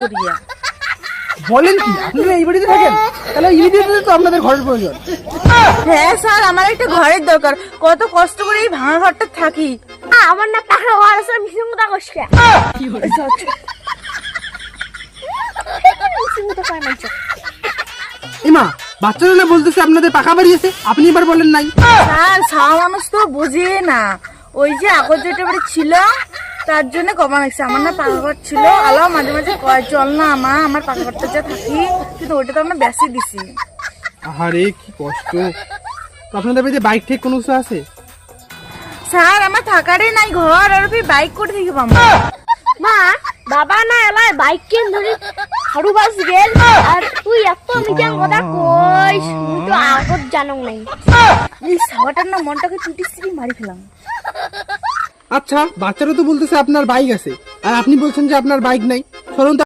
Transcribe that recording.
করিয়া। বলেন কি, আপনারা এই বাড়িতে থাকেন? তাহলে ইমিডিয়েটলি তো আপনাদের ঘরের প্রয়োজন। হ্যাঁ স্যার, আমার একটা ঘরের দরকার। কত কষ্ট করে এই ভাঙা ঘরটা থাকি। আমার না পাখা ঘর আছে, মিশিং মুদা কষ্ট ইমা, বাচ্চারা না বলতেছে আপনাদের পাকা বাড়ি আছে, আপনি এবার বলেন নাই। স্যার, ছাওয়া মানুষ তো বুঝে না। ওই যে আগর যেটা বাড়ি ছিল তার জন্য কমা লাগছে। আমার না পাকা ঘর ছিল, আলো মাঝে মাঝে কয় চল না আমার পাকা ঘরটা যা থাকি, কিন্তু ওইটা তো আমরা বেশি দিছি। আহারে কি কষ্ট। তো আপনাদের বাড়িতে বাইক ঠিক কোনো কিছু আছে? স্যার, আমার থাকারই নাই ঘর, আর তুই বাইক করে থেকে পাবো। মা বাবা না এলায় বাইক কিন ধরে হাড়ু বাস গেল, আর তুই এত মিজান কথা কইস, তুই তো আগত জানো নাই। এই ছাওয়াটার না মনটাকে চুটি সিটি মারি ফেলাম। আচ্ছা, বাচ্চারা তো বলতেছে আপনার বাইক আছে, আর আপনি বলছেন যে আপনার বাইক নাই। চলুন তো